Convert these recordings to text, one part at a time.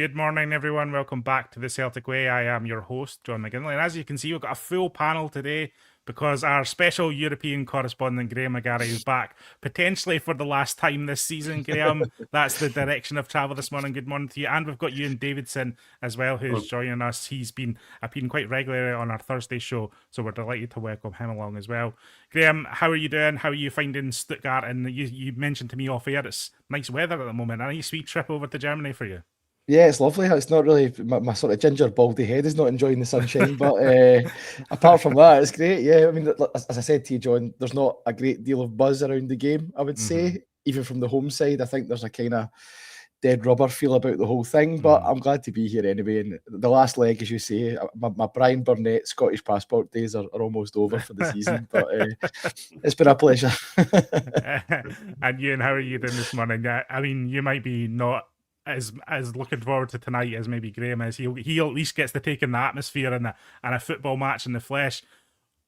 Good morning, everyone. Welcome back to the Celtic Way. I am your host, John McGinley. And as you can see, we've got a full panel today because our special European correspondent, Graeme McGarry, is back, potentially for the last time this season. Graeme, that's the direction of travel this morning. Good morning to you. And we've got Euan Davidson as well, who's joining us. He's been appearing quite regularly on our Thursday show, so we're delighted to welcome him along as well. Graeme, how are you doing? How are you finding Stuttgart? And you mentioned to me off air, it's nice weather at the moment. A nice sweet trip over to Germany for you. Yeah, it's lovely. It's not really my sort of ginger baldy head is not enjoying the sunshine, but apart from that, it's great. Yeah, I mean, as I said to you, John, there's not a great deal of buzz around the game. I would say, even from the home side, I think there's a kind of dead rubber feel about the whole thing. But I'm glad to be here anyway. And the last leg, as you say, my Brian Burnett Scottish passport days are almost over for the season. But it's been a pleasure. And Euan, how are you doing this morning? I mean, you might be not as looking forward to tonight as maybe Graeme is. He at least gets to take in the atmosphere and a football match in the flesh.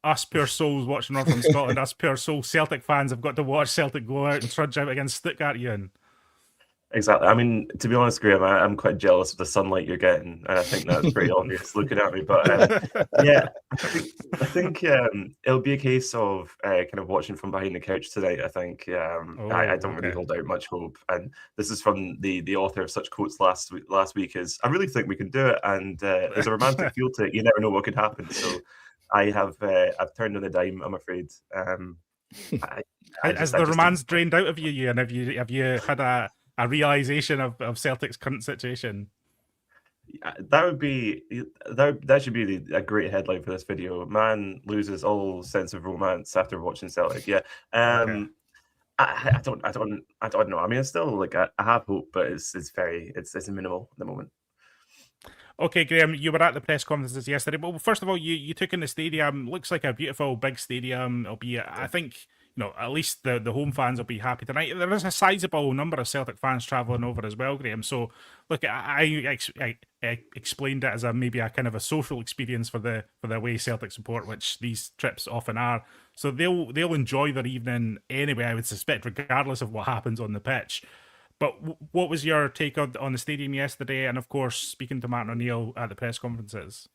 Us poor souls watching Northern Scotland, us poor soul Celtic fans have got to watch Celtic go out and trudge out against Stuttgart, Euan. Exactly. I mean, to be honest, Graeme, I'm quite jealous of the sunlight you're getting, and I think that's pretty obvious looking at me. But yeah, I think it'll be a case of kind of watching from behind the couch tonight. I think I don't really hold out much hope, and this is from the author of such quotes last week. Is I really think we can do it, and there's a romantic feel to it. You never know what could happen. So I've turned on a dime, I'm afraid. Has the romance drained out of you, Euan? Have you had a realization of Celtic's current situation? That should be a great headline for this video. Man loses all sense of romance after watching Celtic. Yeah. I don't know. I mean, it's still like I have hope, but it's minimal at the moment. Okay, Graeme, you were at the press conferences yesterday. Well, first of all, you took in the stadium. Looks like a beautiful big stadium. It'll be, I think, at least the home fans will be happy tonight. There is a sizable number of Celtic fans travelling over as well, Graeme. So, look, I explained it as maybe a kind of a social experience for the away Celtic support, which these trips often are. So they'll enjoy their evening anyway, I would suspect, regardless of what happens on the pitch. But what was your take on the stadium yesterday? And of course, speaking to Martin O'Neill at the press conferences.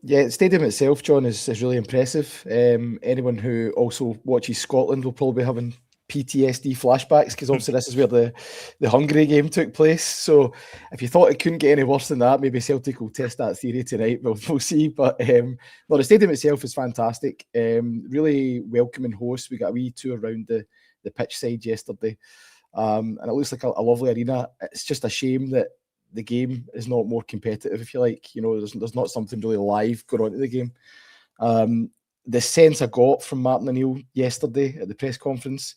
Yeah, the stadium itself, John, is really impressive. Anyone who also watches Scotland will probably be having PTSD flashbacks because obviously this is where the Hungary game took place. So if you thought it couldn't get any worse than that, maybe Celtic will test that theory tonight. We'll see. But the stadium itself is fantastic. Really welcoming hosts. We got a wee tour around the pitch side yesterday. And it looks like a lovely arena. It's just a shame that the game is not more competitive, if you like. There's not something really live going on to the game. The sense I got from Martin O'Neill yesterday at the press conference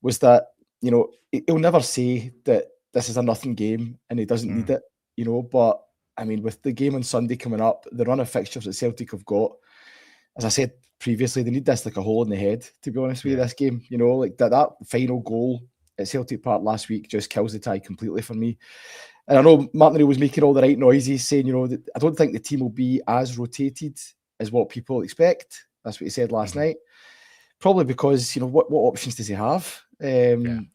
was that, he'll never say that this is a nothing game and he doesn't need it, but I mean, with the game on Sunday coming up, the run of fixtures that Celtic have got, as I said previously, they need this like a hole in the head, to be honest with you, this game. Like that final goal at Celtic Park last week just kills the tie completely for me. And I know Martin O'Neill was making all the right noises, saying, I don't think the team will be as rotated as what people expect. That's what he said last night. Probably because, what options does he have? You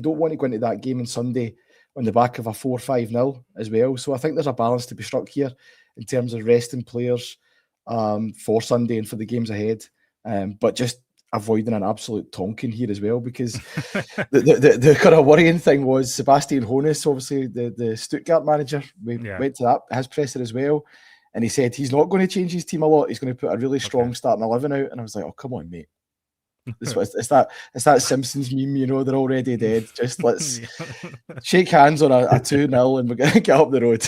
don't want to go into that game on Sunday on the back of a 4-5-0 as well. So I think there's a balance to be struck here in terms of resting players for Sunday and for the games ahead. But just avoiding an absolute tonking here as well, because the kind of worrying thing was Sebastian Hoeneß, obviously the Stuttgart manager, we went to his presser as well, and he said he's not going to change his team a lot. He's going to put a really strong starting 11 out, and I was like, oh, come on, mate. It's that Simpsons meme, they're already dead. Just let's shake hands on a 2-0 and we're going to get up the road.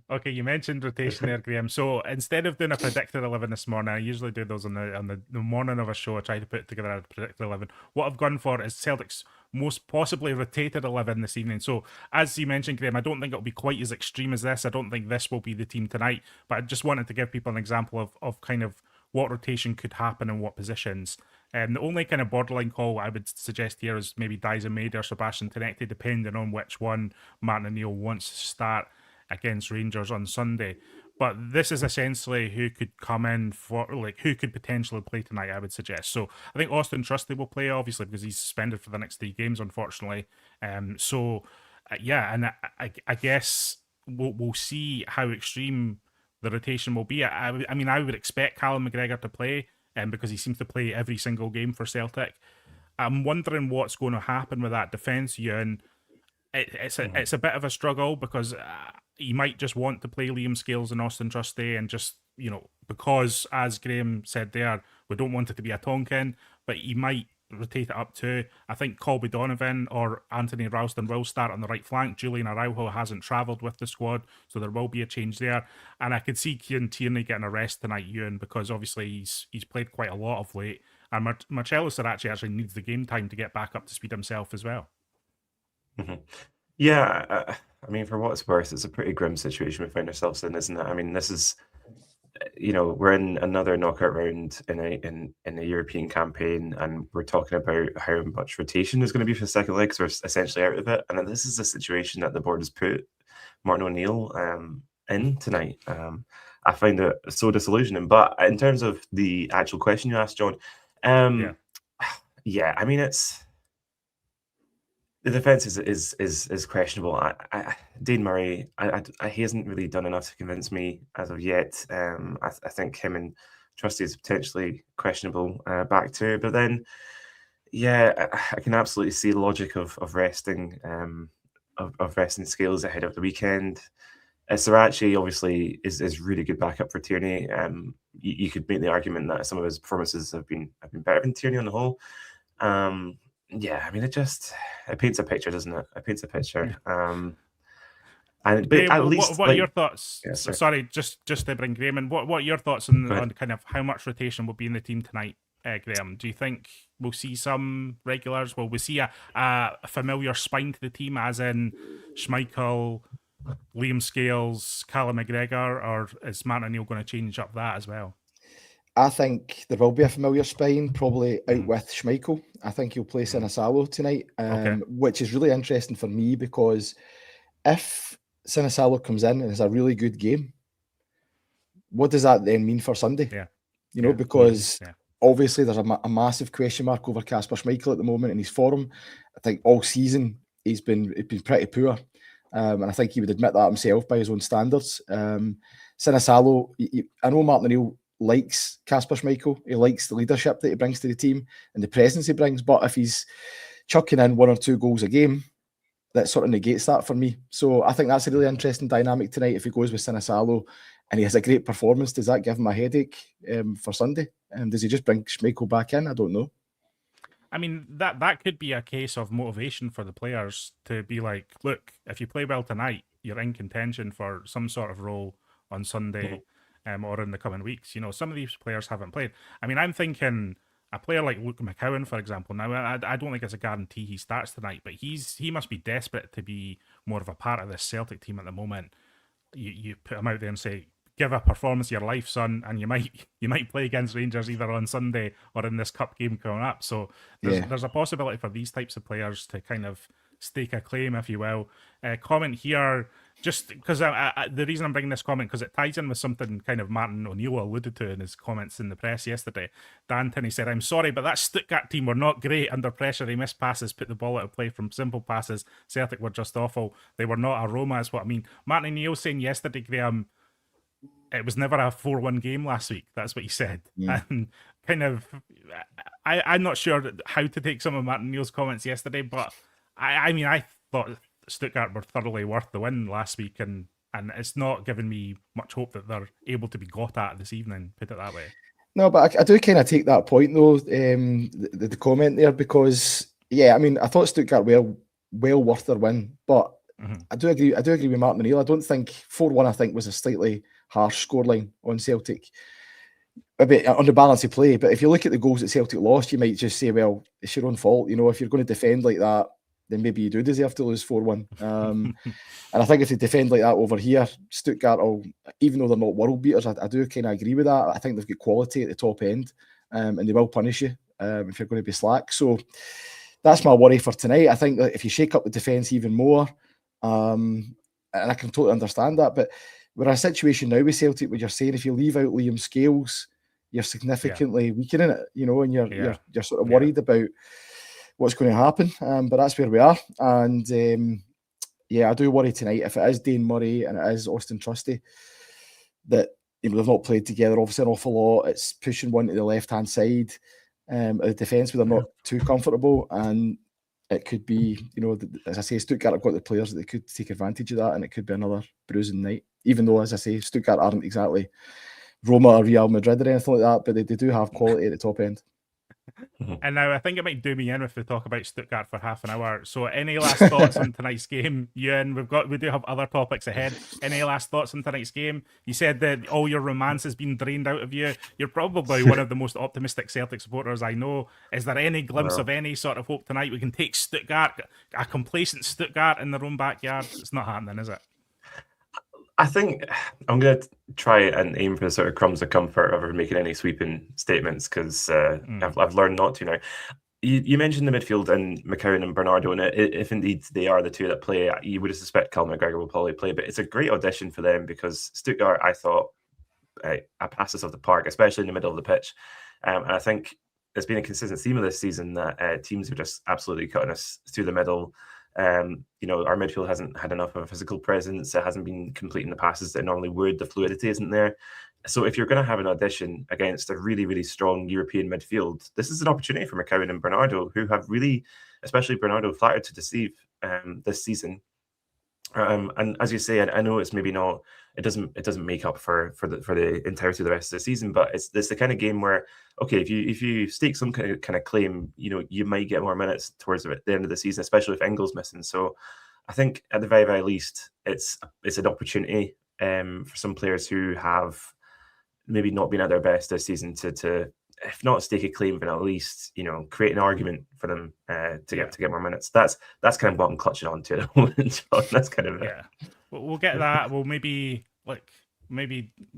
Okay, you mentioned rotation there, Graeme. So instead of doing a predicted 11 this morning, I usually do those on the morning of a show. I try to put together a predicted 11. What I've gone for is Celtic's most possibly rotated 11 this evening. So as you mentioned, Graeme, I don't think it'll be quite as extreme as this. I don't think this will be the team tonight, but I just wanted to give people an example of kind of what rotation could happen in what positions. The only kind of borderline call I would suggest here is maybe Dyson Maid or Sebastian Tenecti, depending on which one Martin O'Neill wants to start against Rangers on Sunday. But this is essentially who could come in for, who could potentially play tonight, I would suggest. So I think Austin Trusty will play, obviously, because he's suspended for the next 3 games, unfortunately. So yeah, and I guess we'll see how extreme the rotation will be. I mean, I would expect Callum McGregor to play, because he seems to play every single game for Celtic. I'm wondering what's going to happen with that defence, Euan. It's a bit of a struggle because he might just want to play Liam Scales and Austin Trusty and just, because, as Graeme said there, we don't want it to be a Tonkin, but he might rotate it up too. I think Colby Donovan or Anthony Ralston will start on the right flank. Julian Araujo hasn't travelled with the squad, so there will be a change there. And I could see Kieran Tierney getting a rest tonight, Euan, because obviously he's played quite a lot of late. And Marcelo Sarachi actually needs the game time to get back up to speed himself as well. Mm-hmm. Yeah, I mean, for what it's worth, it's a pretty grim situation we find ourselves in, isn't it? I mean, this is, we're in another knockout round in a European campaign, and we're talking about how much rotation is going to be for the second leg, because we're essentially out of it. And this is a situation that the board has put Martin O'Neill in tonight. I find it so disillusioning. But in terms of the actual question you asked, John, yeah, I mean, the defense is questionable. Dane Murray, he hasn't really done enough to convince me as of yet. I think him and Trusty is potentially questionable back too. But then, yeah, I can absolutely see the logic of resting Scales ahead of the weekend. Sarachi obviously is really good backup for Tierney. You could make the argument that some of his performances have been better than Tierney on the whole. Yeah, I mean, it paints a picture, doesn't it? It paints a picture. Graeme, At least, what are your thoughts? Yeah, sorry, just to bring Graeme in. What are your thoughts on kind of how much rotation will be in the team tonight, Graeme? Do you think we'll see some regulars? Will we see a familiar spine to the team, as in Schmeichel, Liam Scales, Callum McGregor, or is Martin O'Neill going to change up that as well? I think there will be a familiar spine, probably out with Schmeichel. I think he'll play Sinisalo tonight, which is really interesting for me, because if Sinisalo comes in and has a really good game, what does that then mean for Sunday? Because obviously there's a massive question mark over Kasper Schmeichel at the moment in his form. I think all season he's been pretty poor, and I think he would admit that himself by his own standards. Sinisalo, I know Martin O'Neill likes Kasper Schmeichel. He likes the leadership that he brings to the team and the presence he brings. But if he's chucking in 1 or 2 goals a game, that sort of negates that for me. So I think that's a really interesting dynamic tonight. If he goes with Sinisalo and he has a great performance, does that give him a headache for Sunday? Does he just bring Schmeichel back in? I don't know. I mean, that could be a case of motivation for the players to be like, look, if you play well tonight, you're in contention for some sort of role on Sunday. Or in the coming weeks. Some of these players haven't played. I mean, I'm thinking a player like Luke McCowan, for example. Now, I don't think it's a guarantee he starts tonight, but he must be desperate to be more of a part of this Celtic team at the moment. You put him out there and say, give a performance of your life, son, and you might play against Rangers either on Sunday or in this cup game coming up. So there's a possibility for these types of players to kind of stake a claim, if you will. Comment here, just because the reason I'm bringing this comment, because it ties in with something kind of Martin O'Neill alluded to in his comments in the press yesterday. Dan Tinney said, I'm sorry, but that Stuttgart team were not great under pressure. They missed passes, put the ball out of play from simple passes. Celtic were just awful. They were not a Roma, is what I mean. Martin O'Neill saying yesterday, Graeme, it was never a 4-1 game last week. That's what he said. And kind of, I'm not sure how to take some of Martin O'Neill's comments yesterday, but I mean, I thought Stuttgart were thoroughly worth the win last week, and it's not given me much hope that they're able to be got at this evening, put it that way. No, but I do kind of take that point, though, the comment there, because, I mean, I thought Stuttgart were well worth their win, but I do agree with Martin O'Neill. I don't think 4-1, I think, was a slightly harsh scoreline on Celtic. A bit on the balance of play, but if you look at the goals that Celtic lost, you might just say, well, it's your own fault. If you're going to defend like that, then maybe you do deserve to lose 4-1. And I think if they defend like that over here, Stuttgart, even though they're not world beaters, I do kind of agree with that. I think they've got quality at the top end, and they will punish you if you're going to be slack. So that's my worry for tonight. I think that if you shake up the defence even more, and I can totally understand that, but we're in a situation now with Celtic where you're saying if you leave out Liam Scales, you're significantly weakening it, and you're sort of worried about what's going to happen. But that's where we are. And I do worry tonight if it is Dane Murray and it is Austin Trusty that they've not played together obviously an awful lot. It's pushing one to the left-hand side of the defence where they're not too comfortable, and it could be, as I say, Stuttgart have got the players that could take advantage of that, and it could be another bruising night, even though, as I say, Stuttgart aren't exactly Roma or Real Madrid or anything like that, but they do have quality at the top end. And now I think it might do me in if we talk about Stuttgart for half an hour. So any last thoughts on tonight's game, Euan? We do have other topics ahead. Any last thoughts on tonight's game? You said that all your romance has been drained out of you. You're probably one of the most optimistic Celtic supporters I know. Is there any glimpse of any sort of hope tonight? We can take Stuttgart, a complacent Stuttgart in their own backyard. It's not happening, is it? I think I'm going to try and aim for the sort of crumbs of comfort over making any sweeping statements, because I've learned not to now. You mentioned the midfield and McGarry and Bernardo, and if indeed they are the two that play, you would suspect Cal McGregor will probably play, but it's a great audition for them because Stuttgart, I thought, passes off the park, especially in the middle of the pitch. And I think there's been a consistent theme of this season that teams are just absolutely cutting us through the middle. Our midfield hasn't had enough of a physical presence. It hasn't been completing the passes that it normally would. The fluidity isn't there. So if you're going to have an audition against a really, really strong European midfield, this is an opportunity for McGarry and Bernardo, who have really, especially Bernardo, flattered to deceive this season. And as you say, I know it's maybe not. It doesn't make up for the entirety of the rest of the season, but it's the kind of game where, okay, if you stake some kind of claim, you might get more minutes towards the end of the season, especially if Engel's missing. So I think at the very, very least, it's an opportunity for some players who have maybe not been at their best this season to if not stake a claim, but at least create an argument for them to get more minutes. That's kind of what I'm clutching on to at the moment, John. That's kind of it. We'll get that. We'll maybe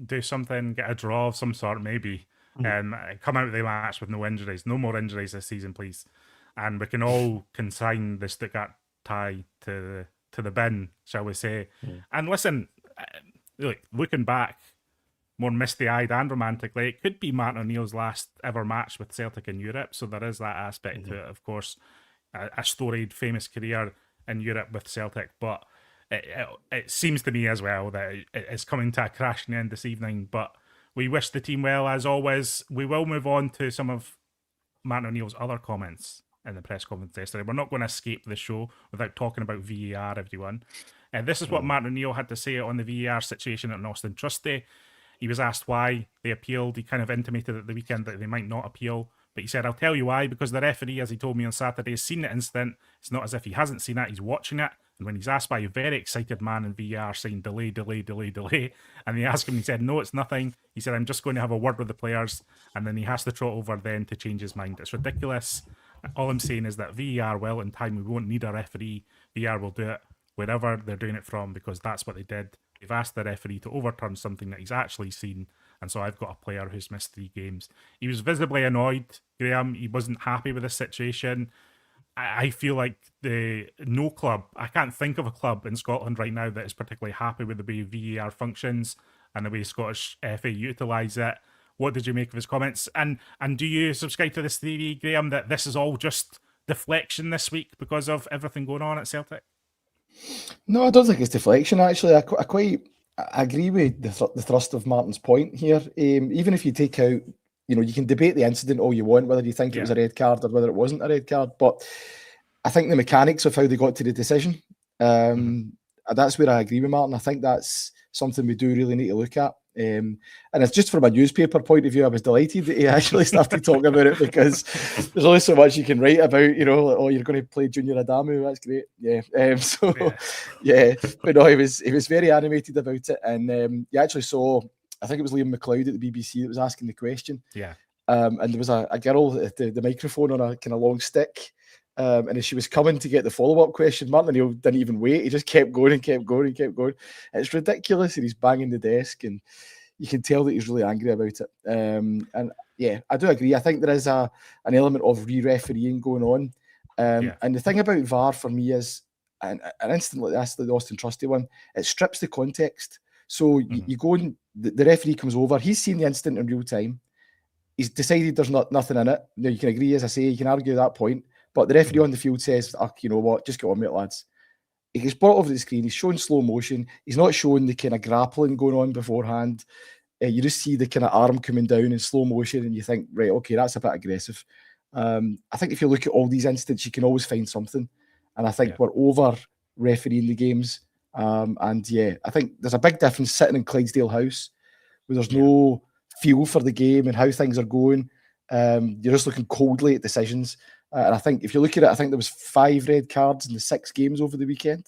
do something, get a draw of some sort, maybe, come out of the match with no injuries, no more injuries this season, please, and we can all consign the Stuttgart tie to the bin, shall we say? And listen, looking back, more misty-eyed and romantically, it could be Martin O'Neill's last ever match with Celtic in Europe, so there is that aspect to it, of course. A storied, famous career in Europe with Celtic, but it seems to me as well that it's coming to a crashing end this evening, but we wish the team well, as always. We will move on to some of Martin O'Neill's other comments in the press conference yesterday. We're not going to escape the show without talking about VAR, everyone. This is what Martin O'Neill had to say on the VAR situation at Austin Trusty. He was asked why they appealed. He kind of intimated at the weekend that they might not appeal. But he said, I'll tell you why, because the referee, as he told me on Saturday, has seen the incident. It's not as if he hasn't seen it, he's watching it. And when he's asked by a very excited man in VAR saying delay, and they asked him, he said, no, it's nothing. He said, I'm just going to have a word with the players. And then he has to trot over then to change his mind. It's ridiculous. All I'm saying is that VAR will, in time, we won't need a referee. VAR will do it wherever they're doing it from, because that's what they did. They've asked the referee to overturn something that he's actually seen, and so I've got a player who's missed 3 games. He was visibly annoyed, Graeme. He wasn't happy with the situation. I feel like no club, I can't think of a club in Scotland right now that is particularly happy with the way VAR functions and the way Scottish FA utilise it. What did you make of his comments? And do you subscribe to this theory, Graeme, that this is all just deflection this week because of everything going on at Celtic? No, I don't think it's deflection, actually. I agree with the thrust of Martin's point here. Even if you take out, you can debate the incident all you want, whether you think it was a red card or whether it wasn't a red card, but I think the mechanics of how they got to the decision, that's where I agree with Martin. I think that's something we do really need to look at. And it's just from a newspaper point of view, I was delighted that he actually started talking about it, because there's only so much you can write about, oh, you're going to play Junior Adamu, that's great. But no, he was very animated about it, and you actually saw, I think it was Liam McLeod at the BBC that was asking the question. And there was a girl at the microphone on a kind of long stick. And as she was coming to get the follow-up question, Martin O'Neill didn't even wait. He just kept going and kept going and kept going. It's ridiculous, and he's banging the desk, and you can tell that he's really angry about it. And yeah, I do agree. I think there is an element of re-refereeing going on. And the thing about VAR for me is, an incident like this, the Austin Trusty one, it strips the context. So you go and the referee comes over. He's seen the incident in real time. He's decided there's nothing in it. You can agree, as I say, you can argue that point. But the referee on the field says, you know what, just get on with it, lads. he gets brought over the screen, he's showing slow motion, he's not showing the kind of grappling going on beforehand. You just see the kind of arm coming down in slow motion and you think, right, okay, that's a bit aggressive. I think if you look at all these incidents, you can always find something. And I think we're over refereeing the games. And yeah, I think there's a big difference sitting in Clydesdale House where there's no feel for the game and how things are going. You're just looking coldly at decisions. And I think if you look at it, I think there was 5 red cards in the 6 games over the weekend.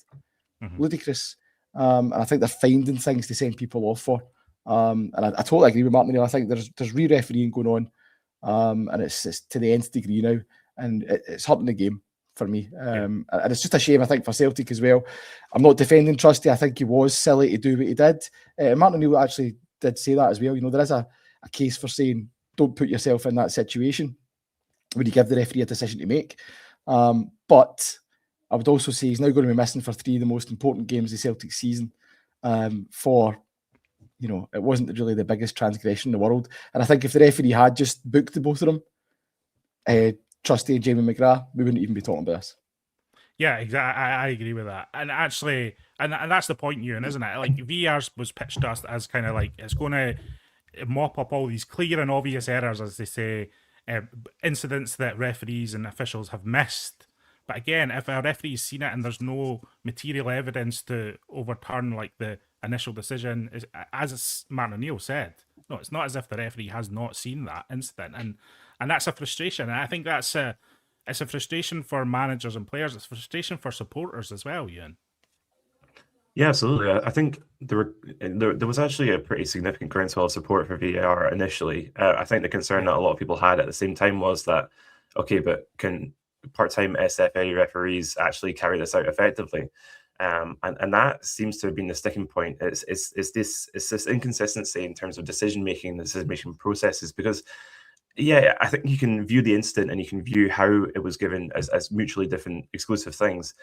Ludicrous. And I think they're finding things to send people off for. And I totally agree with Martin. I think there's re-refereeing going on, and it's to the nth degree now, and it's hurting the game for me. And it's just a shame, I think, for Celtic as well. I'm not defending Trusty. I think he was silly to do what he did. Martin O'Neill actually did say that as well. You know, there is a case for saying don't put yourself in that situation when you give the referee a decision to make. But I would also say he's now going to be missing for 3 of the most important games of the Celtic season. You know, it wasn't really the biggest transgression in the world. And I think if the referee had just booked the both of them, Trusty and Jamie McGrath, we wouldn't even be talking about this. Yeah, exactly. I agree with that. And actually, and that's the point, Euan, isn't it? Like, VAR was pitched to us as kind of like, it's going to mop up all these clear and obvious errors, as they say, incidents that referees and officials have missed. But again, if a referee's seen it and there's no material evidence to overturn like the initial decision, as Martin O'Neill said, no, it's not as if the referee has not seen that incident, and that's a frustration. And I think it's a frustration for managers and players. It's a frustration for supporters as well, Euan. Yeah, absolutely. I think there was actually a pretty significant groundswell of support for VAR initially. I think the concern that a lot of people had at the same time was that, okay, but can part-time SFA referees actually carry this out effectively? And that seems to have been the sticking point. It's this inconsistency in terms of decision-making processes, because I think you can view the incident and you can view how it was given as mutually different exclusive things.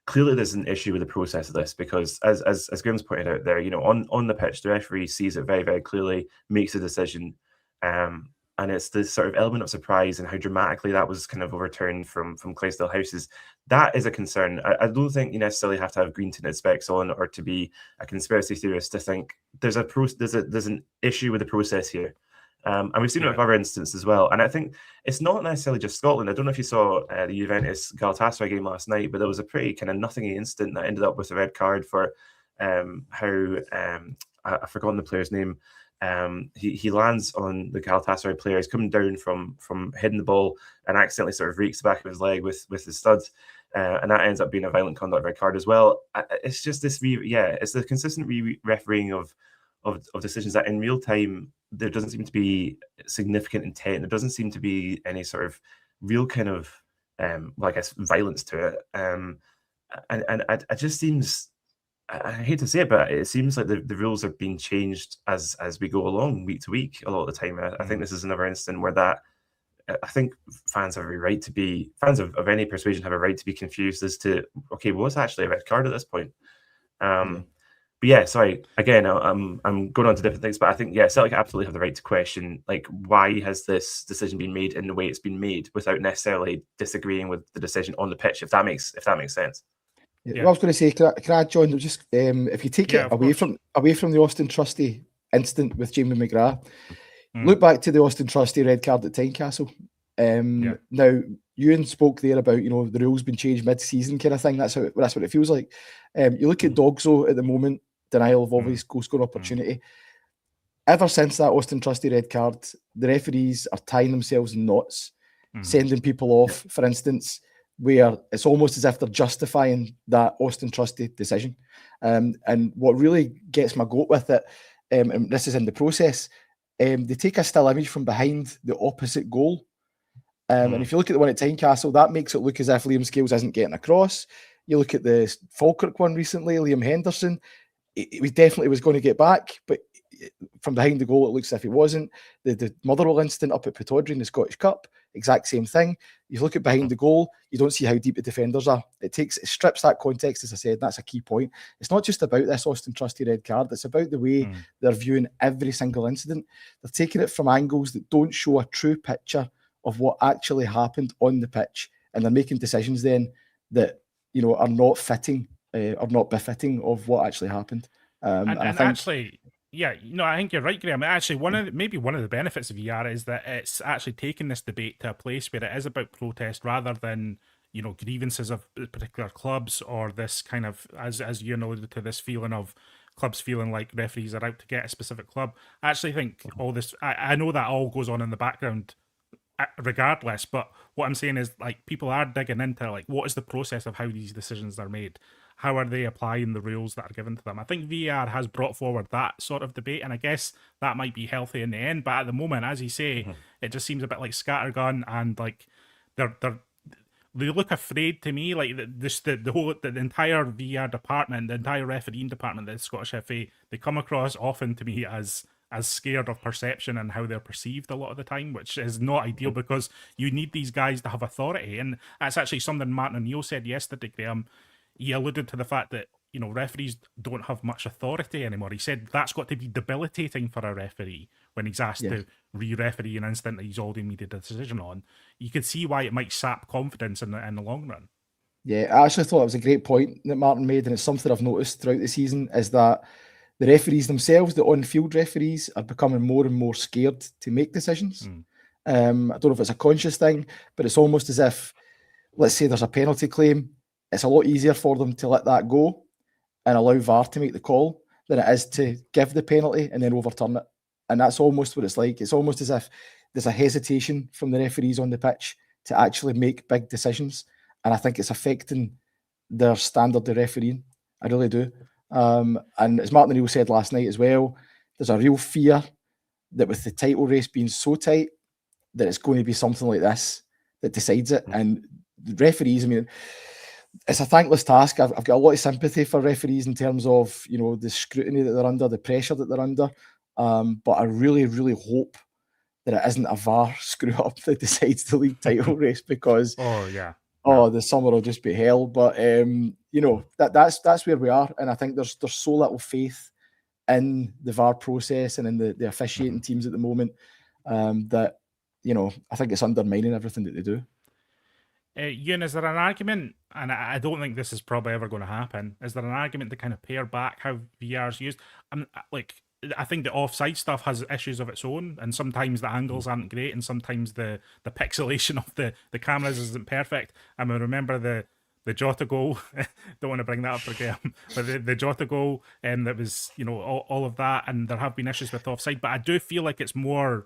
Clearly there's an issue with the process of this, because as Graeme's pointed out there, you know, on the pitch, the referee sees it very, very clearly, makes a decision, and it's this sort of element of surprise and how dramatically that was kind of overturned from Clydesdale Houses. That is a concern. I don't think you necessarily have to have green tinted specs on or to be a conspiracy theorist to think there's an issue with the process here. And we've seen it with other instances as well. And I think it's not necessarily just Scotland. I don't know if you saw the Juventus Galatasaray game last night, but there was a pretty kind of nothingy incident that ended up with a red card for I've forgotten the player's name. He lands on the Galatasaray player. He's coming down from heading the ball and accidentally sort of reeks the back of his leg with his studs. And that ends up being a violent conduct red card as well. It's just this, it's the consistent refereeing of decisions that in real time, there doesn't seem to be significant intent. There doesn't seem to be any sort of real kind of, I guess, violence to it. And it just seems, I hate to say it, but it seems like the rules are being changed as we go along, week to week, a lot of the time. I think this is another instance where that, I think fans have a right to be, fans of any persuasion have a right to be confused as to, okay, well, what's actually a red card at this point? But yeah, sorry, again, I'm going on to different things, but I think, Celtic absolutely have the right to question, like, why has this decision been made in the way it's been made without necessarily disagreeing with the decision on the pitch, if that makes sense. Yeah. What I was going to say, can I join? Just if you take it away from the Austin Trusty incident with Jamie McGrath, look back to the Austin Trusty red card at Tynecastle. Now, Euan spoke there about, you know, the rules been changed mid-season kind of thing. That's what it feels like. You look at Dogso at the moment, denial of obvious goal score opportunity. Ever since that Austin Trusty red card, the referees are tying themselves in knots, sending people off, for instance, where it's almost as if they're justifying that Austin Trusty decision. And what really gets my goat with it, and this is in the process, they take a still image from behind the opposite goal. And if you look at the one at Tynecastle, that makes it look as if Liam Scales isn't getting across. You look at the Falkirk one recently, Liam Henderson, he definitely was going to get back, but from behind the goal, it looks as if he wasn't. The Motherwell incident up at Pittodrie in the Scottish Cup, exact same thing. You look at behind the goal, you don't see how deep the defenders are. It strips that context, as I said, that's a key point. It's not just about this Austin Trusty red card, it's about the way they're viewing every single incident. They're taking it from angles that don't show a true picture of what actually happened on the pitch, and they're making decisions then that, are not fitting or not befitting of what actually happened. And I think, actually, yeah, I think you're right, Graeme. Actually, one of the benefits of VAR is that it's actually taken this debate to a place where it is about protest rather than grievances of particular clubs, or this kind of, as you alluded to, this feeling of clubs feeling like referees are out to get a specific club. I actually think all this, I know that all goes on in the background regardless, but what I'm saying is, like, people are digging into, like, what is the process of how these decisions are made? How are they applying the rules that are given to them? I think VAR has brought forward that sort of debate, and I guess that might be healthy in the end. But at the moment, as you say, it just seems a bit like scattergun, and like they look afraid to me. Like the entire VAR department, the entire refereeing department, the Scottish FA, they come across often to me as scared of perception and how they're perceived a lot of the time, which is not ideal because you need these guys to have authority. And that's actually something Martin O'Neill said yesterday, Graeme. He alluded to the fact that, referees don't have much authority anymore. He said that's got to be debilitating for a referee when he's asked to re-referee an incident that he's already made a decision on. You could see why it might sap confidence in the long run. Yeah, I actually thought it was a great point that Martin made, and it's something I've noticed throughout the season, is that the referees themselves, the on-field referees, are becoming more and more scared to make decisions. I don't know if it's a conscious thing, but it's almost as if, let's say there's a penalty claim, it's a lot easier for them to let that go and allow VAR to make the call than it is to give the penalty and then overturn it. And that's almost what it's like. It's almost as if there's a hesitation from the referees on the pitch to actually make big decisions. And I think it's affecting their standard of refereeing. I really do. And as Martin O'Neill said last night as well, there's a real fear that with the title race being so tight, that it's going to be something like this that decides it. And the referees, I mean, it's a thankless task. I've got a lot of sympathy for referees in terms of, the scrutiny that they're under, the pressure that they're under. But I really, really hope that it isn't a VAR screw up that decides the league title race, because the summer will just be hell. But that's where we are, and I think there's so little faith in the VAR process and in the officiating teams at the moment that I think it's undermining everything that they do. Euan, is there an argument, and I don't think this is probably ever going to happen, is there an argument to kind of pare back how VAR is used? I think the offside stuff has issues of its own, and sometimes the angles aren't great, and sometimes the pixelation of the cameras isn't perfect. I mean, remember the Jota goal. Don't want to bring that up for Graeme, but the Jota goal, that was all of that, and there have been issues with offside, but I do feel like it's more.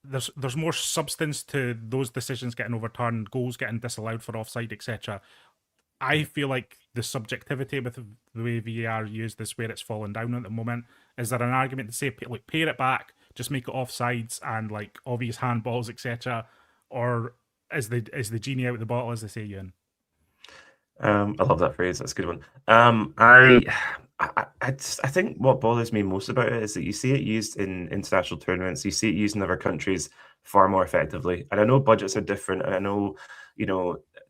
There's more substance to those decisions getting overturned, goals getting disallowed for offside, etc. I feel like the subjectivity with the way VAR used is where it's fallen down at the moment. Is there an argument to say, like, pare it back, just make it offsides and like obvious handballs, etc., or is the genie out of the bottle, as they say, Euan? I love that phrase. That's a good one. I think what bothers me most about it is that you see it used in international tournaments. You see it used in other countries far more effectively. And I know budgets are different, and I know,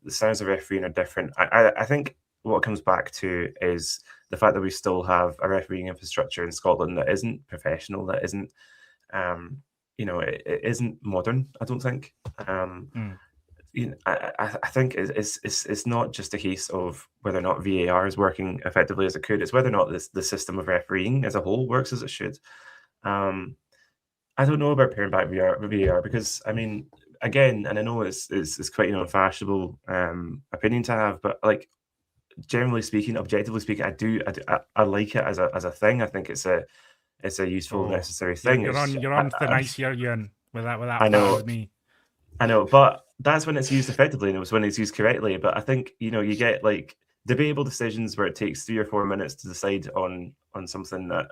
the standards of refereeing are different. I think what it comes back to is the fact that we still have a refereeing infrastructure in Scotland that isn't professional, that isn't, it isn't modern, I don't think. I think it's not just a case of whether or not VAR is working effectively as it could. It's whether or not the system of refereeing as a whole works as it should. I don't know about paring back VAR because, I mean, again, and I know it's quite a fashionable opinion to have, but like, generally speaking, objectively speaking, I like it as a thing. I think it's a useful, necessary thing. You're on thin ice here, Euan, with that. I know. With me. I know, but that's when it's used effectively, and it was when it's used correctly. But I think you get like debatable decisions where it takes 3 or 4 minutes to decide on something that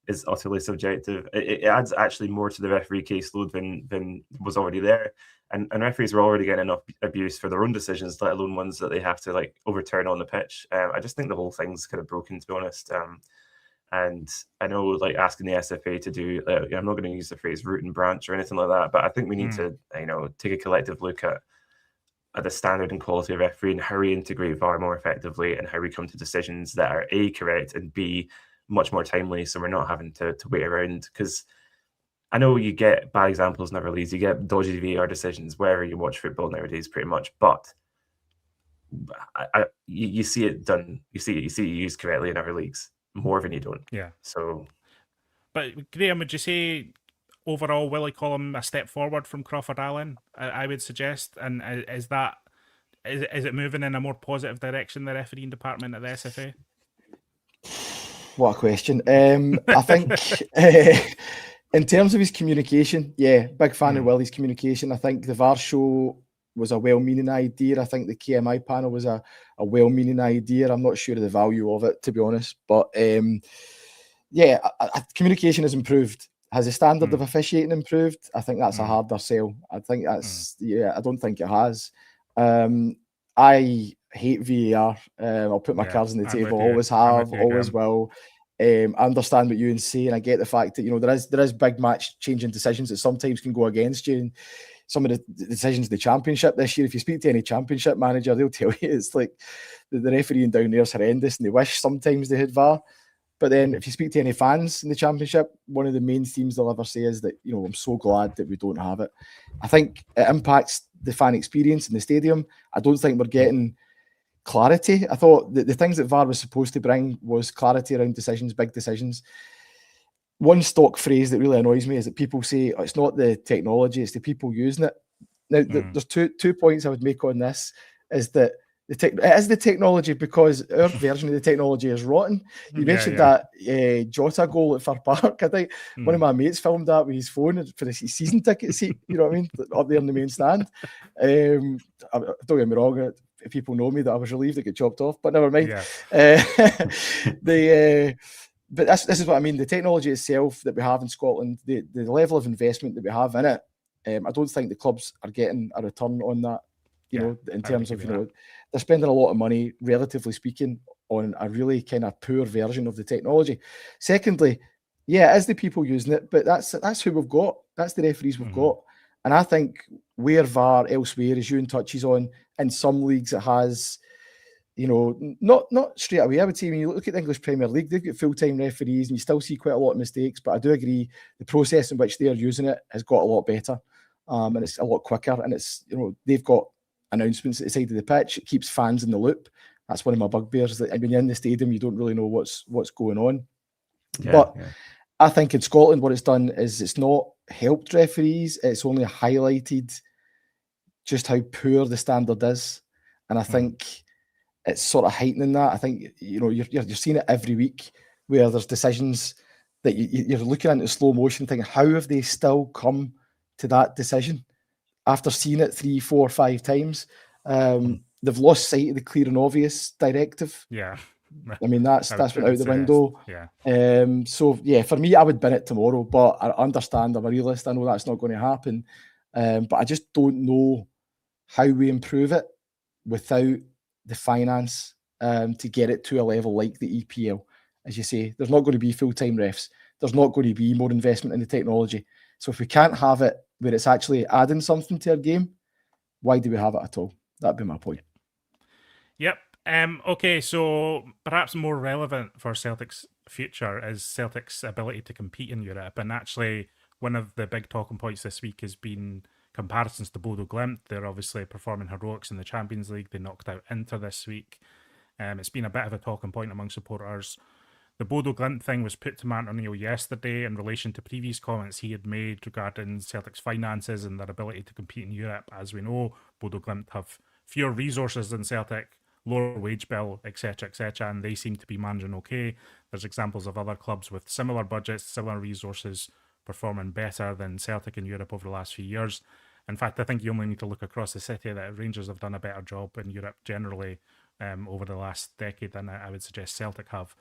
is utterly subjective. It adds actually more to the referee caseload than was already there, and referees were already getting enough abuse for their own decisions, let alone ones that they have to like overturn on the pitch. I just think the whole thing's kind of broken, to be honest. And I know, like, asking the SFA to do, I'm not going to use the phrase root and branch or anything like that, but I think we need to, take a collective look at the standard and quality of refereeing, how we integrate VAR more effectively, and how we come to decisions that are A, correct, and B, much more timely, so we're not having to wait around. Because I know you get bad examples in other leagues, you get dodgy VAR decisions wherever you watch football nowadays, pretty much, but you see it done. You see it used correctly in our leagues more than you don't. Yeah. So, but Graeme, would you say overall Willie Collum a step forward from Crawford Allen? I would suggest, and is it moving in a more positive direction, the refereeing department at the SFA? What a question. I think in terms of his communication, yeah, big fan of Willie's communication. I think the VAR show was a well-meaning idea. I think the KMI panel was a well-meaning idea. I'm not sure of the value of it, to be honest. But yeah, communication has improved. Has the standard of officiating improved? I think that's a harder sell. I think that's, I don't think it has. I hate VAR. I'll put my cards on the table. Always have, always will. I understand what Euan's saying. I get the fact that, there is big match changing decisions that sometimes can go against you. And some of the decisions in the championship this year, if you speak to any championship manager, they'll tell you it's like the refereeing down there is horrendous, and they wish sometimes they had VAR. But then if you speak to any fans in the championship, one of the main themes they'll ever say is that, I'm so glad that we don't have it. I think it impacts the fan experience in the stadium. I don't think we're getting clarity. I thought that the things that VAR was supposed to bring was clarity around decisions, big decisions. One stock phrase that really annoys me is that people say, it's not the technology, it's the people using it. Now, there's two points I would make on this, is that it is the technology, because our version of the technology is rotten. You mentioned that Jota goal at Fir Park. I think one of my mates filmed that with his phone for his season ticket seat, you know what I mean, up there in the main stand. Don't get me wrong, if people know me, that I was relieved it got chopped off, but never mind. But this is what I mean. The technology itself that we have in Scotland, the level of investment that we have in it, I don't think the clubs are getting a return on that. In terms of, they're spending a lot of money, relatively speaking, on a really kind of poor version of the technology. Secondly, it is the people using it, but that's who we've got. That's the referees we've got. And I think where VAR elsewhere, as Euan touches on, in some leagues it has, not straight away. I would say when you look at the English Premier League, they've got full-time referees and you still see quite a lot of mistakes, but I do agree the process in which they're using it has got a lot better. And it's a lot quicker, and it's, they've got announcements at the side of the pitch. It keeps fans in the loop. That's one of my bugbears, that when you're in the stadium, you don't really know what's going on. I think in Scotland, what it's done is it's not helped referees. It's only highlighted just how poor the standard is. And I think it's sort of heightening that. I think, you're seeing it every week where there's decisions that you're looking into slow motion thinking, how have they still come to that decision after seeing it 3, 4, 5 times? They've lost sight of the clear and obvious directive. I mean, that's went out the window. So for me, I would bin it tomorrow, but I understand, I'm a realist. I know that's not going to happen. But I just don't know how we improve it without the finance to get it to a level like the EPL. As you say, there's not going to be full-time refs. There's not going to be more investment in the technology. So if we can't have it where it's actually adding something to our game, why do we have it at all? That'd be my point. Yep. Okay, so perhaps more relevant for Celtic's future is Celtic's ability to compete in Europe. And actually, one of the big talking points this week has been comparisons to Bodo Glimt. They're obviously performing heroics in the Champions League. They knocked out Inter this week. It's been a bit of a talking point among supporters. The Bodo Glimt thing was put to Martin O'Neill yesterday in relation to previous comments he had made regarding Celtic's finances and their ability to compete in Europe. As we know, Bodo Glimt have fewer resources than Celtic, lower wage bill, etc., and they seem to be managing okay. There's examples of other clubs with similar budgets, similar resources, performing better than Celtic in Europe over the last few years. In fact, I think you only need to look across the city that Rangers have done a better job in Europe generally over the last decade than I would suggest Celtic have.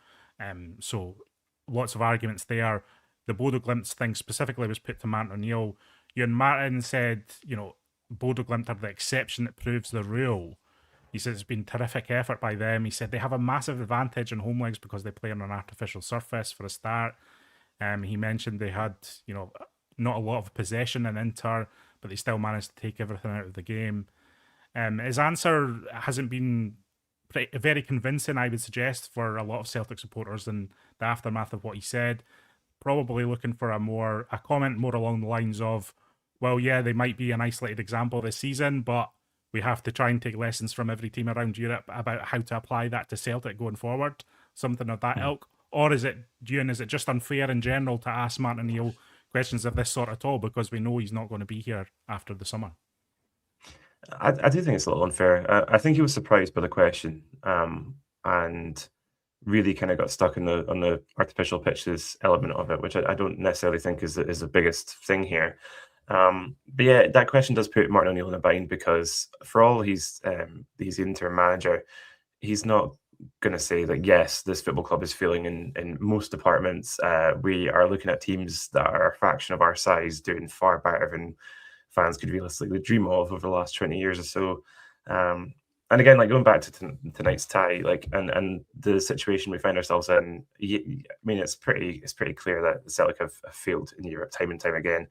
So lots of arguments there. The Bodo Glimt thing specifically was put to Martin O'Neill. Euan Martin said, Bodo Glimt are the exception that proves the rule. He said it's been terrific effort by them. He said they have a massive advantage in home legs because they play on an artificial surface for a start. He mentioned they had, not a lot of possession in Inter, but they still managed to take everything out of the game. His answer hasn't been very convincing, I would suggest, for a lot of Celtic supporters in the aftermath of what he said. Probably looking for a comment more along the lines of, well, yeah, they might be an isolated example this season, but we have to try and take lessons from every team around Europe about how to apply that to Celtic going forward, something of that ilk? Or is it just unfair in general to ask Martin O'Neill questions of this sort at all, because we know he's not going to be here after the summer? I do think it's a little unfair. I think he was surprised by the question, and really kind of got stuck on the artificial pitches element of it, which I don't necessarily think is the biggest thing here. But yeah, that question does put Martin O'Neill in a bind, because for all he's the interim manager, he's not going to say that, yes, this football club is failing in most departments. We are looking at teams that are a fraction of our size doing far better than fans could realistically dream of over the last 20 years or so. And again, like going back to tonight's tie, like and the situation we find ourselves in, I mean, it's pretty clear that Celtic have failed in Europe time and time again.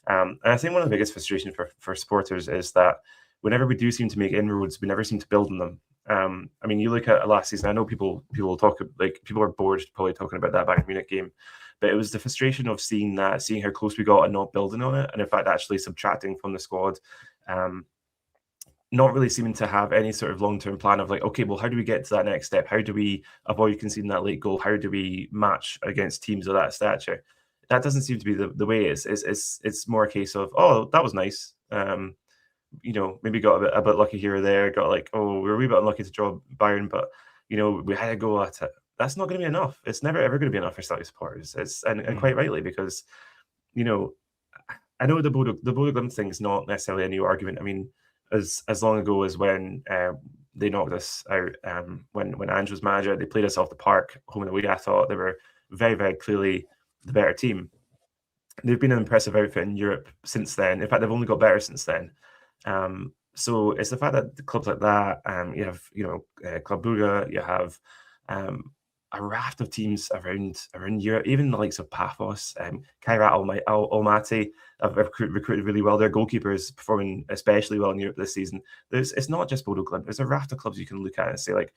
And I think one of the biggest frustrations for supporters is that whenever we do seem to make inroads, we never seem to build on them. I mean, you look at last season. I know people talk, like, people are bored probably talking about that Bayern Munich game, but it was the frustration of seeing how close we got and not building on it, and in fact actually subtracting from the squad. Not really seeming to have any sort of long-term plan of like, okay, well, how do we get to that next step? How do we avoid conceding that late goal? How do we match against teams of that stature? That doesn't seem to be the way it is. It's more a case of, oh, that was nice. Maybe got a bit lucky here or there. Got like, oh, we were a wee bit unlucky to draw Bayern, but we had a go at it. That's not going to be enough. It's never ever going to be enough for Celtic supporters. And quite rightly, because I know the Bodo Glimt thing is not necessarily a new argument. I mean, as long ago as when they knocked us out, when Ange was manager, they played us off the park, home and away. I thought they were very, very clearly the better team. They've been an impressive outfit in Europe since then. In fact, they've only got better since then. So it's the fact that the clubs like that, you have Club Brugge, you have a raft of teams around Europe, even the likes of Paphos, Kairat Almaty have recruited really well. Their goalkeeper is performing especially well in Europe this season. It's not just Bodo Glimt. There's a raft of clubs you can look at and say, like,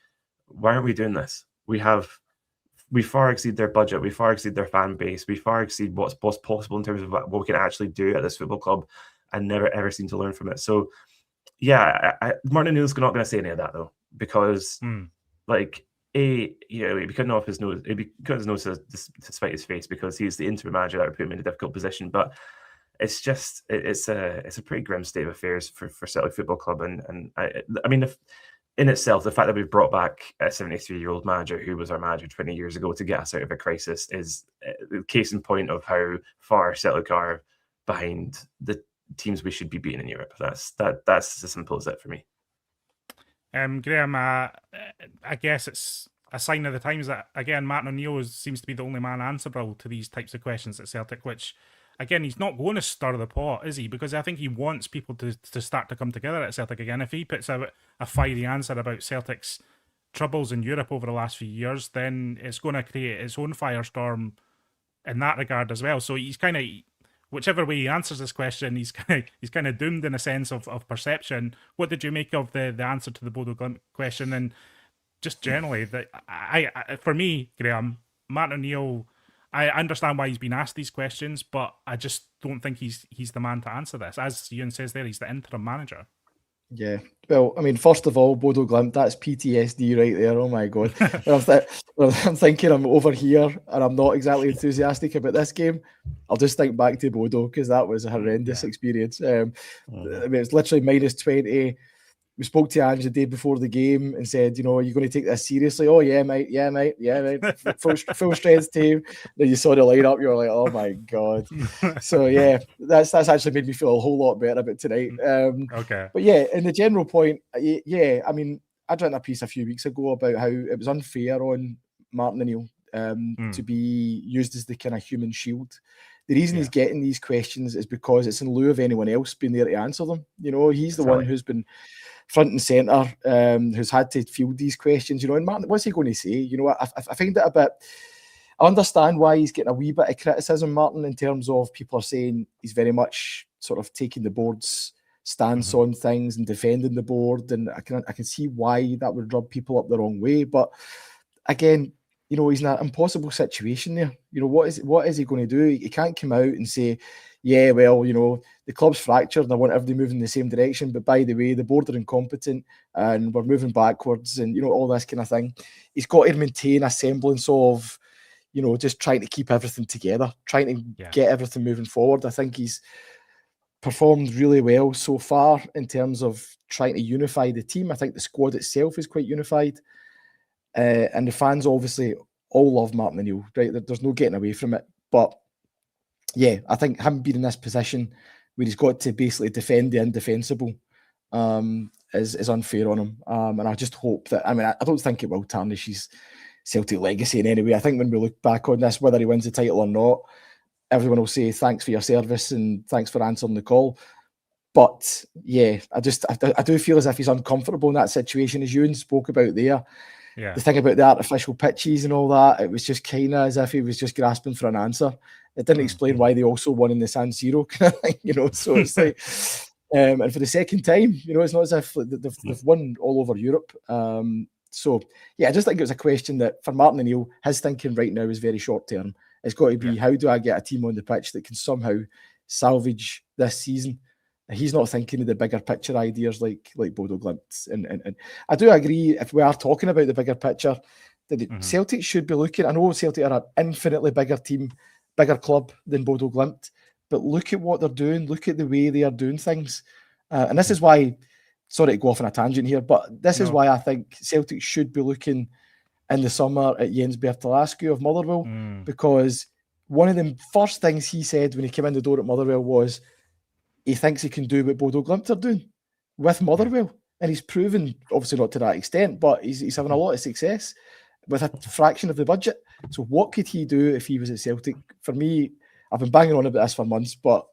why aren't we doing this? We far exceed their budget. We far exceed their fan base. We far exceed what's possible in terms of what we can actually do at this football club, and never ever seem to learn from it. So, yeah, Martin O'Neill's not going to say any of that though, because he'd be cutting off his nose. He'd be cutting his nose to spite his face, because he's the interim manager that would put him in a difficult position. But it's just it's a pretty grim state of affairs for Celtic Football Club, and I mean, in itself, the fact that we've brought back a 73-year-old manager who was our manager 20 years ago to get us out of a crisis is a case in point of how far Celtic are behind the teams we should be beating in Europe. That's as simple as that for me. Graeme, I guess it's a sign of the times that, again, Martin O'Neill seems to be the only man answerable to these types of questions at Celtic, which, again, he's not going to stir the pot, is he? Because I think he wants people to start to come together at Celtic again. If he puts out a fiery answer about Celtic's troubles in Europe over the last few years, then it's going to create its own firestorm in that regard as well. So he's kind of, whichever way he answers this question, he's kind of doomed in a sense of perception. What did you make of the answer to the Bodo Glimt question? And just generally, for me, Graeme, Martin O'Neill, I understand why he's been asked these questions, but I just don't think he's the man to answer this. As Euan says there, he's the interim manager. Yeah. Well, I mean, first of all, Bodo Glimt, that's PTSD right there. Oh my God. When I'm thinking I'm over here and I'm not exactly enthusiastic about this game, I'll just think back to Bodo, because that was a horrendous experience. I mean, it's literally -20. We spoke to Ange the day before the game and said, are you going to take this seriously? Oh, yeah, mate. Full strength team. Then you saw the lineup, you were like, oh my God. So, yeah, that's actually made me feel a whole lot better about tonight. Okay. But yeah, in the general point, yeah, I mean, I'd written a piece a few weeks ago about how it was unfair on Martin O'Neill to be used as the kind of human shield. The reason he's getting these questions is because it's in lieu of anyone else being there to answer them. He's the one who's been front and centre, who's had to field these questions, and Martin, what's he going to say? I find it a bit, I understand why he's getting a wee bit of criticism, Martin, in terms of people are saying he's very much sort of taking the board's stance on things and defending the board, and I can see why that would rub people up the wrong way. But again, you know, he's in an impossible situation there. You know, what is he going to do? He can't come out and say, yeah, well, you know, the club's fractured and I want everybody moving in the same direction. But by the way, the board are incompetent and we're moving backwards and, you know, all this kind of thing. He's got to maintain a semblance of, you know, just trying to keep everything together, trying to get everything moving forward. I think he's performed really well so far in terms of trying to unify the team. I think the squad itself is quite unified. And the fans obviously all love Martin O'Neill, right? There's no getting away from it. But yeah, I think him being in this position where he's got to basically defend the indefensible is unfair on him. And I just hope that, I mean, I don't think it will tarnish his Celtic legacy in any way. I think when we look back on this, whether he wins the title or not, everyone will say thanks for your service and thanks for answering the call. But yeah, I do feel as if he's uncomfortable in that situation, as Euan spoke about there. Yeah. The thing about the artificial pitches and all that, it was just kind of as if he was just grasping for an answer. It didn't explain why they also won in the San Siro kind of thing, you know. So it's like, and for the second time, you know, it's not as if they've won all over Europe. So yeah, I just think it was a question that for Martin O'Neill, his thinking right now is very short term. It's got to be how do I get a team on the pitch that can somehow salvage this season. He's not thinking of the bigger picture ideas like Bodo Glimt. And I do agree, if we are talking about the bigger picture, that Celtic should be looking. I know Celtic are an infinitely bigger team, bigger club than Bodo Glimt, but look at what they're doing. Look at the way they are doing things. And this is why, sorry to go off on a tangent here, but this is why I think Celtic should be looking in the summer at Jens Berthel Askou of Motherwell, because one of the first things he said when he came in the door at Motherwell was, he thinks he can do what Bodo Glimt are doing with Motherwell. And he's proven, obviously not to that extent, but he's having a lot of success with a fraction of the budget. So what could he do if he was at Celtic? For me, I've been banging on about this for months, but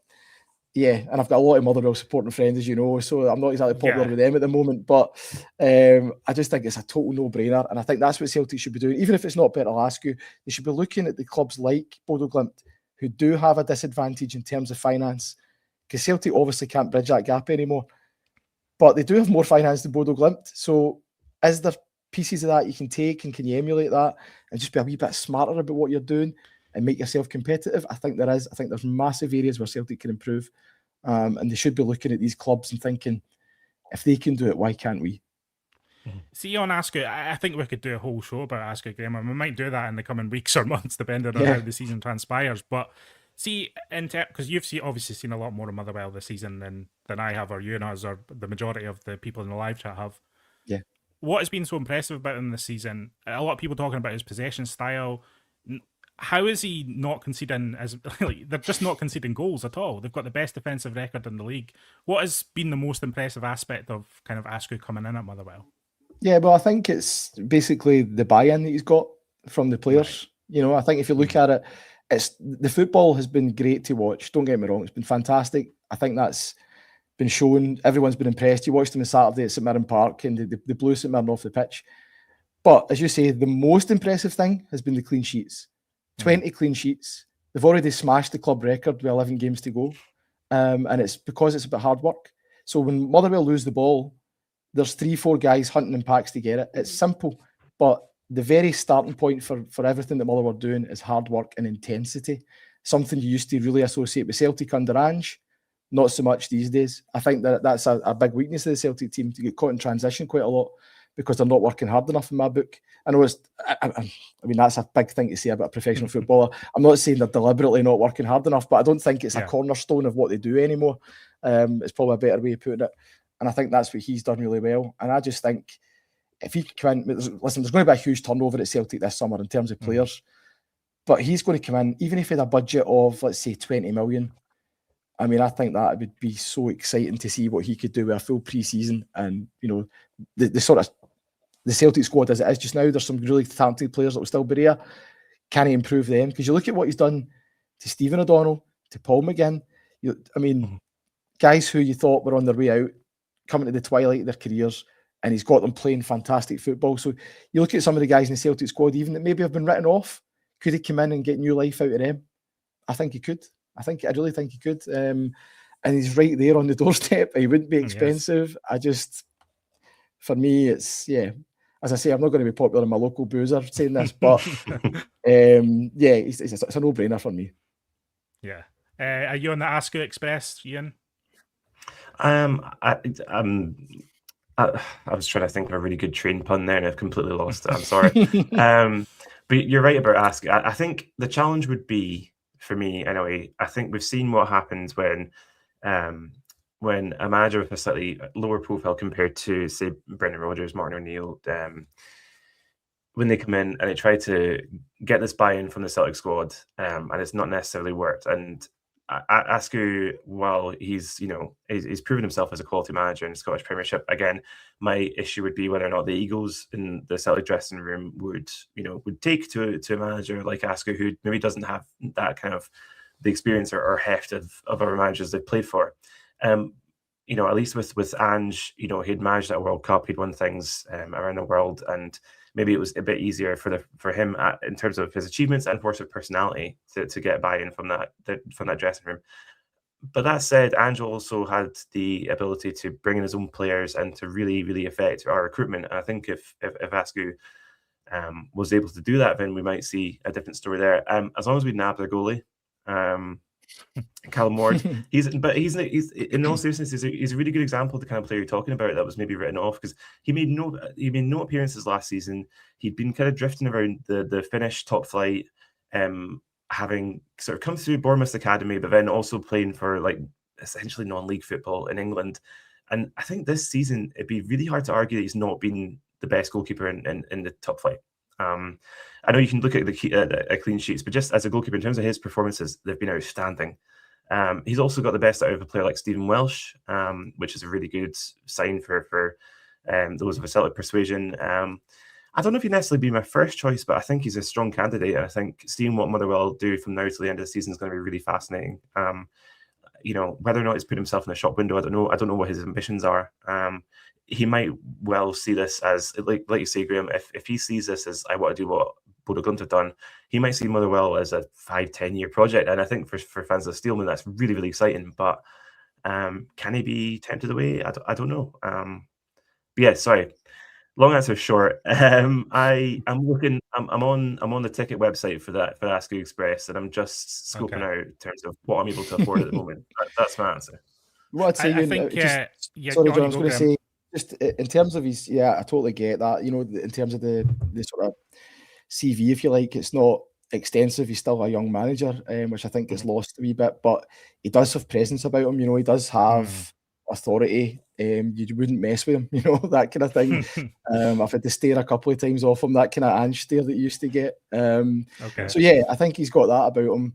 yeah, and I've got a lot of Motherwell supporting friends, as you know, so I'm not exactly popular with them at the moment, but I just think it's a total no-brainer, and I think that's what Celtic should be doing. Even if it's not Berthel Askou, they should be looking at the clubs like Bodo Glimt, who do have a disadvantage in terms of finance, because Celtic obviously can't bridge that gap anymore. But they do have more finance than Bodo Glimt. So is there pieces of that you can take, and can you emulate that and just be a wee bit smarter about what you're doing and make yourself competitive? I think there is. I think there's massive areas where Celtic can improve. And they should be looking at these clubs and thinking, if they can do it, why can't we? See, on Askou, I think we could do a whole show about Askou, Graeme, and we might do that in the coming weeks or months, depending on how the season transpires. But see, because you've obviously seen a lot more of Motherwell this season than I have, or you and us, or the majority of the people in the live chat have. Yeah. What has been so impressive about him this season? A lot of people talking about his possession style. How is he not conceding? They're just not conceding goals at all. They've got the best defensive record in the league. What has been the most impressive aspect of kind of Askou coming in at Motherwell? Yeah, well, I think it's basically the buy-in that he's got from the players. Right. You know, I think if you look at it, the football has been great to watch. Don't get me wrong, it's been fantastic. I think that's been shown. Everyone's been impressed. You watched them on Saturday at St Mirren Park, and they blew St Mirren off the pitch. But as you say, the most impressive thing has been the clean sheets. 20 clean sheets. They've already smashed the club record with 11 games to go. And it's because it's about hard work. So when Motherwell lose the ball, there's 3-4 guys hunting in packs to get it. It's simple, but the very starting point for everything that Motherwell are doing is hard work and intensity. Something you used to really associate with Celtic under Ange, not so much these days. I think that's a big weakness of the Celtic team, to get caught in transition quite a lot because they're not working hard enough in my book. I know I mean, that's a big thing to say about a professional footballer. I'm not saying they're deliberately not working hard enough, but I don't think it's a cornerstone of what they do anymore. It's probably a better way of putting it. And I think that's what he's done really well. And I just think if he can come in, listen, there's going to be a huge turnover at Celtic this summer in terms of players, but he's going to come in, even if he had a budget of, let's say, 20 million. I mean, I think that would be so exciting to see what he could do with a full pre-season. And, you know, the sort of the Celtic squad as it is just now, there's some really talented players that will still be there. Can he improve them? Because you look at what he's done to Stephen O'Donnell, to Paul McGinn. Guys who you thought were on their way out, coming to the twilight of their careers, and he's got them playing fantastic football. So you look at some of the guys in the Celtic squad, even that maybe have been written off, could he come in and get new life out of them? I think he could. I really think he could. And he's right there on the doorstep. He wouldn't be expensive. Yes. For me, it's, I as I say, I'm not going to be popular in my local boozer saying this, but it's a no-brainer for me. Yeah. Are you on the Askou Express, Euan? I was trying to think of a really good train pun there, and I've completely lost it. I'm sorry. But you're right about Askou. I think the challenge would be, for me anyway, I think we've seen what happens when a manager with a slightly lower profile compared to, say, Brendan Rodgers, Martin O'Neill, when they come in and they try to get this buy-in from the Celtic squad, and it's not necessarily worked. And Askou, while he's proven himself as a quality manager in the Scottish Premiership, again, my issue would be whether or not the egos in the Celtic dressing room would take to a manager like Askou, who maybe doesn't have that kind of the experience or heft of other managers they've played for. At least with Ange, he'd managed at a World Cup, he'd won things around the world, and maybe it was a bit easier for him in terms of his achievements and force of personality to get buy-in from that dressing room. But that said, Ange also had the ability to bring in his own players and to really, really affect our recruitment. And I think if Askou was able to do that, then we might see a different story there. As long as we nab their goalie. Callum Ward, he's in all seriousness, he's a really good example of the kind of player you're talking about that was maybe written off, because he made no appearances last season. He'd been kind of drifting around the Finnish top flight, having sort of come through Bournemouth's academy, but then also playing for like essentially non-league football in England. And I think this season it'd be really hard to argue that he's not been the best goalkeeper in the top flight. I know you can look at the clean sheets, but just as a goalkeeper, in terms of his performances, they've been outstanding. He's also got the best out of a player like Stephen Welsh, which is a really good sign for those of a Celtic persuasion. I don't know if he'd necessarily be my first choice, but I think he's a strong candidate. And I think seeing what Motherwell do from now to the end of the season is going to be really fascinating. Whether or not he's put himself in the shop window, I don't know. I don't know what his ambitions are. He might well see this as, like you say, Graeme, if he sees this as, I want to do what Bodo Glimt have done, he might see Motherwell as a 5-10 year project. And I think for fans of Steelman, that's really, really exciting. But can he be tempted away? I don't know. Sorry. Long answer short. I'm looking. I'm on the ticket website for Askou Express, and I'm just scoping out in terms of what I'm able to afford at the moment. That's my answer. What I'd say, I think. Sorry, John, I was going to say, just in terms of his, I totally get that. In terms of the sort of CV, if you like, it's not extensive. He's still a young manager, which I think gets lost a wee bit. But he does have presence about him. He does have authority. You wouldn't mess with him, that kind of thing. I've had to stare a couple of times off him, that kind of Ange stare that you used to get. So I think he's got that about him.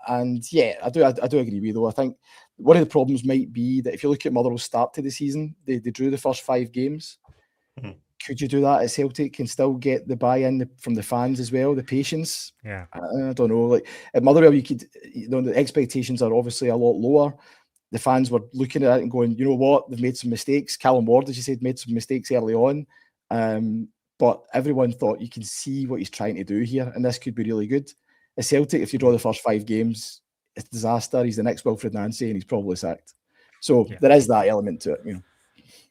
I do agree with you, though. I think one of the problems might be that if you look at Motherwell's start to the season, they drew the first 5 games. Could you do that at Celtic and still get the buy-in from the fans as well, the patience? Yeah, I don't know. Like at Motherwell, you could, the expectations are obviously a lot lower. The fans were looking at it and going, you know what, they've made some mistakes. Callum Ward, as you said, made some mistakes early on. But everyone thought you can see what he's trying to do here, and this could be really good. At Celtic, if you draw the first 5 games, it's a disaster. He's the next Wilfred Nancy, and he's probably sacked. So there is that element to it,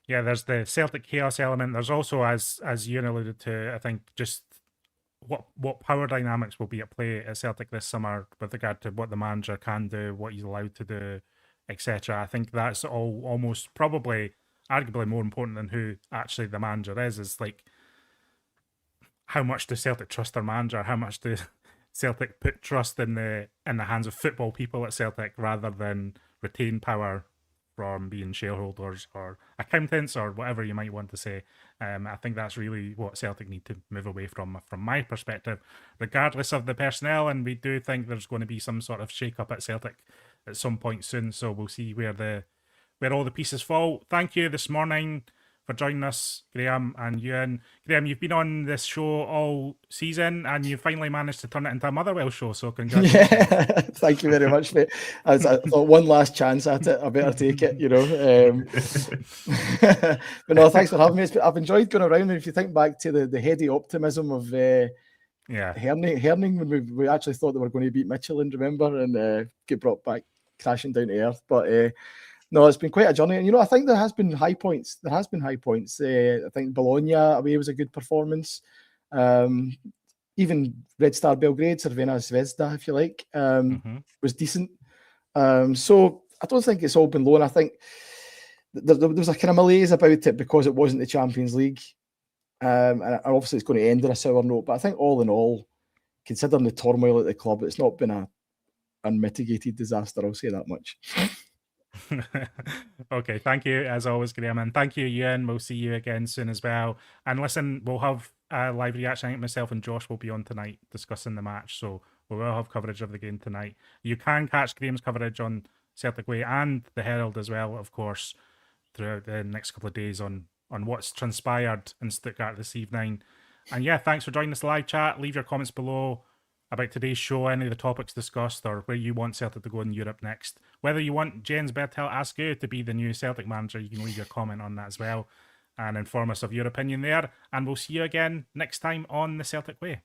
Yeah, there's the Celtic chaos element. There's also, as Euan alluded to, I think just what power dynamics will be at play at Celtic this summer with regard to what the manager can do, what he's allowed to do, etc. I think that's all almost probably arguably more important than who actually the manager is like how much does Celtic trust their manager? How much do Celtic put trust in the hands of football people at Celtic rather than retain power from being shareholders or accountants or whatever you might want to say. I think that's really what Celtic need to move away from my perspective, regardless of the personnel. And we do think there's going to be some sort of shake-up at Celtic at some point soon. So we'll see where all the pieces fall. Thank you this morning for joining us, Graeme and Euan. Graeme, you've been on this show all season and you finally managed to turn it into a Motherwell show, so congratulations. Yeah, thank you very much, mate. I thought one last chance at it, I better take it, But no, thanks for having me. I've enjoyed going around, and if you think back to the heady optimism of Herning when we actually thought they were going to beat Michelin, remember, and get brought back crashing down to earth. But No, it's been quite a journey. And, you know, I think there has been high points. There has been high points. I think Bologna away was a good performance. Even Red Star Belgrade, Cervena Zvezda, if you like, was decent. So I don't think it's all been low. And I think there was a kind of malaise about it because it wasn't the Champions League. And obviously it's going to end on a sour note. But I think all in all, considering the turmoil at the club, it's not been a unmitigated disaster. I'll say that much. Okay, thank you as always, Graeme, and thank you, Euan. We'll see you again soon as well. And listen, we'll have a live reaction. I think myself and Josh will be on tonight discussing the match, so we will have coverage of the game tonight. You can catch Graeme's coverage on Celtic Way and the Herald as well, of course, throughout the next couple of days on what's transpired in Stuttgart this evening. And yeah, thanks for joining us live chat. Leave your comments below about today's show, any of the topics discussed, or where you want Celtic to go in Europe next. Whether you want Jens Berthel Askou to be the new Celtic manager, you can leave your comment on that as well and inform us of your opinion there. And we'll see you again next time on the Celtic Way.